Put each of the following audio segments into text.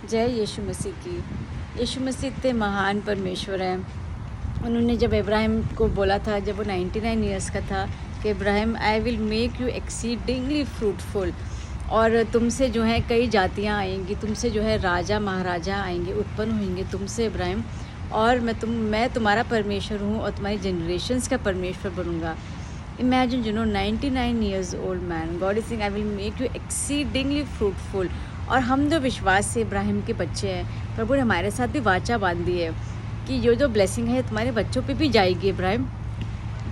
जय यीशु मसीह की। यीशु मसीह इतने महान परमेश्वर हैं। उन्होंने जब इब्राहिम को बोला था, जब वो 99 ईयर्स का था, कि Ibrahim I will make you exceedingly fruitful, और तुमसे जो है कई जातियां आएंगी, तुमसे जो है राजा महाराजा आएंगे, उत्पन्न होंगे तुमसे इब्राहिम, और मैं तुम्हारा परमेश्वर हूँ और तुम्हारी जनरेशन्स का परमेश्वर बनूंगा। Imagine, 99 years old man, God is saying, I will make you exceedingly fruitful. और हम जो विश्वास से इब्राहिम के बच्चे हैं, प्रभु ने हमारे साथ भी वाचा बांधी है कि जो ब्लेसिंग है तुम्हारे बच्चों पे भी जाएगी इब्राहिम।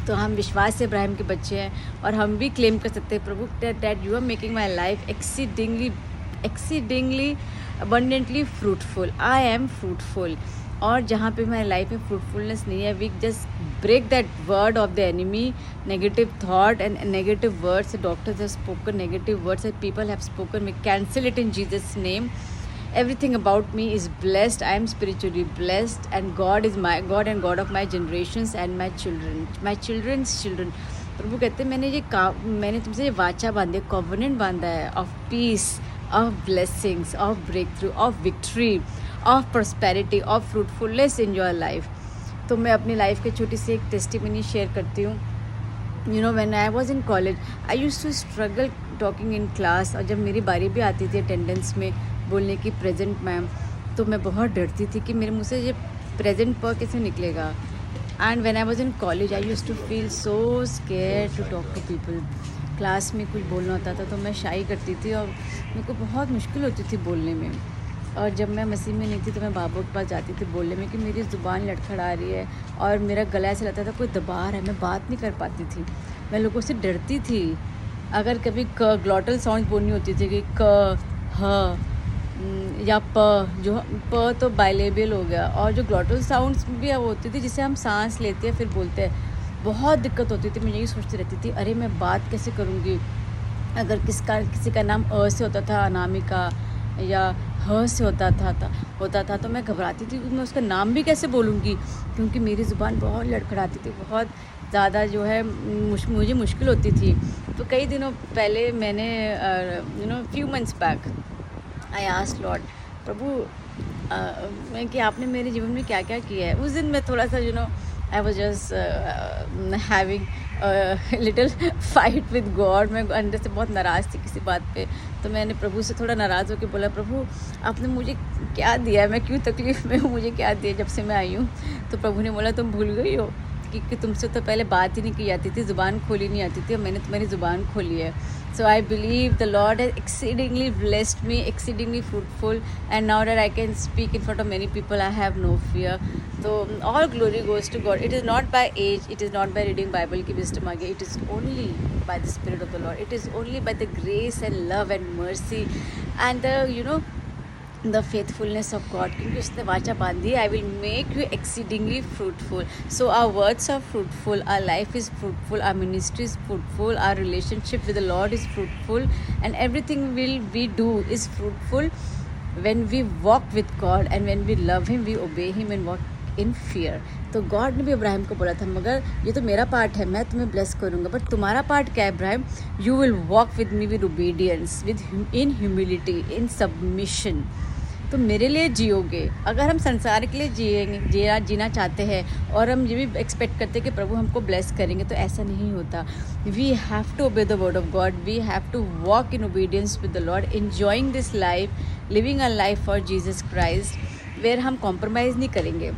तो हम विश्वास से इब्राहिम के बच्चे हैं और हम भी क्लेम कर सकते हैं, प्रभु, that you are making my life exceedingly abundantly fruitful. I am fruitful. और जहाँ पे हमारी लाइफ में फ्रूटफुलनेस नहीं है, we just break that word of the enemy, negative thought and negative words. Doctors have spoken negative words and people have spoken. We cancel it in Jesus name. Everything about me is blessed. I am spiritually blessed, and God is my God and God of my generations and my children's children. प्रभु कहते हैं मैंने तुमसे ये वाचा बांधी है, covenant बांधा है, of peace, of blessings, of breakthrough, of victory, of prosperity, of fruitfulness in your life. तो मैं अपनी लाइफ की छोटी सी एक टेस्टिमनी शेयर करती हूँ. when I was in college, I used to struggle talking in class. और जब मेरी बारी भी आती थी अटेंडेंस में बोलने की, प्रेजेंट मैम, तो मैं बहुत डरती थी कि मेरे मुँह से ये प्रेजेंट पर कैसे निकलेगा. And when I was in college, I used to feel so scared to talk to people. Class में कुछ बोलना होता था तो मैं शाई करती थी और मेरे को बहुत मुश्किल होती थी बोलने में. और जब मैं मसीह में नहीं थी तो मैं बाबू के पास जाती थी बोलने में कि मेरी ज़ुबान लड़खड़ा रही है और मेरा गला ऐसा लगता था कोई दबा रहा है, मैं बात नहीं कर पाती थी, मैं लोगों से डरती थी. अगर कभी ग्लॉटल साउंड बोलनी होती थी कि क, ह या प, जो प तो बाइलेबियल हो गया, और जो ग्लॉटल साउंड्स भी होती थी जिसे हम सांस लेते हैं फिर बोलते हैं, बहुत दिक्कत होती थी. मैं यही सोचती रहती थी, अरे मैं बात कैसे करूँगी. अगर किसी का नाम अ से होता था, अनामिका, या ह से होता था तो मैं घबराती थी कि मैं उसका नाम भी कैसे बोलूँगी, क्योंकि मेरी ज़ुबान बहुत लड़खड़ाती थी, बहुत ज़्यादा जो है मुझे मुश्किल होती थी. तो कई दिनों पहले मैंने few months back I asked lord, प्रभु, मैं कि आपने मेरे जीवन में क्या क्या किया है. उस दिन मैं थोड़ा सा I was just having little fight with God. मैं अंदर से बहुत नाराज़ थी किसी बात पे, तो मैंने प्रभु से थोड़ा नाराज़ होकर बोला, प्रभु आपने मुझे क्या दिया है, मैं क्यों तकलीफ़ में हूँ, मुझे क्या दिया जब से मैं आई हूँ. तो प्रभु ने बोला, तुम भूल गई हो कि तुमसे तो पहले बात ही नहीं की जाती थी, ज़ुबान खोली नहीं आती थी, और मैंने तुम्हारी ज़ुबान खोली है. So I believe the Lord has exceedingly blessed me, exceedingly fruitful, and now that I can speak in front of many people, I have no fear. So all glory goes to God. It is not by age, it is not by reading Bible की wisdom आ गई. It is only by the Spirit of the Lord. It is only by the grace and love and mercy and the faithfulness of God. क्योंकि उसने वाचा बांधी, I will make you exceedingly fruitful. So our words are fruitful, our life is fruitful, our ministry is fruitful, our relationship with the Lord is fruitful, and everything we do is fruitful when we walk with God, and when we love Him, we obey Him and walk in fear. तो God ने भी इब्राहिम को बोला था, मगर ये तो मेरा पार्ट है, मैं तुम्हें ब्लेस करूँगा, बट तुम्हारा पार्ट क्या है Ibrahim, you will walk with me with obedience, in humility, in submission. तो मेरे लिए जियोगे. अगर हम संसार के लिए जीना चाहते हैं और हम ये भी एक्सपेक्ट करते हैं कि प्रभु हमको ब्लेस करेंगे, तो ऐसा नहीं होता. We have to obey the word of God, we have to walk in obedience with the Lord, enjoying this life, living a life for Jesus Christ, where हम कॉम्प्रोमाइज़ नहीं करेंगे.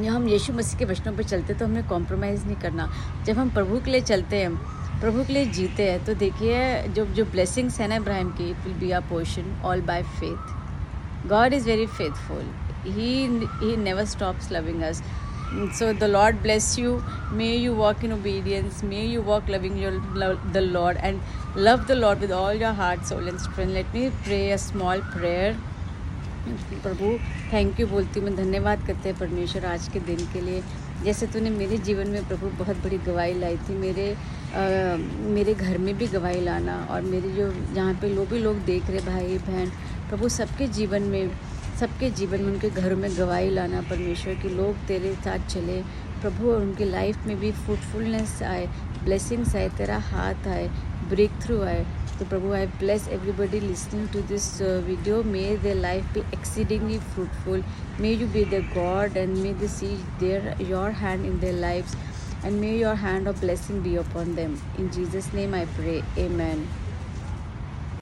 जब हम यीशु मसीह के वचनों पर चलते तो हमें कॉम्प्रोमाइज़ नहीं करना. जब हम प्रभु के लिए चलते हैं, प्रभु के लिए जीते हैं, तो देखिए जो ब्लेसिंग्स है ना इब्राहिम की, it will be our portion all by faith. God is very faithful. He never stops loving us. So the Lord bless you. May you walk in obedience. May you walk loving the Lord and love the Lord with all your heart, soul and strength. Let me pray a small prayer. Prabhu thank you बोलती हूँ मैं, धन्यवाद करते हैं परमेश्वर आज के दिन के लिए. जैसे तूने मेरे जीवन में प्रभु बहुत बड़ी गवाही लाई थी, मेरे घर में भी गवाही लाना, और मेरे जहाँ पे लोग देख रहे भाई बहन, प्रभु सबके जीवन में उनके घरों में गवाही लाना परमेश्वर, कि लोग तेरे साथ चले प्रभु, और उनकी लाइफ में भी फ्रूटफुलनेस आए, ब्लेसिंग्स आए, तेरा हाथ आए, ब्रेक थ्रू आए. So Prabhu, I bless everybody listening to this video. May their life be exceedingly fruitful. May you be their God, and may they see your hand in their lives, and may your hand of blessing be upon them. In Jesus' name I pray. Amen.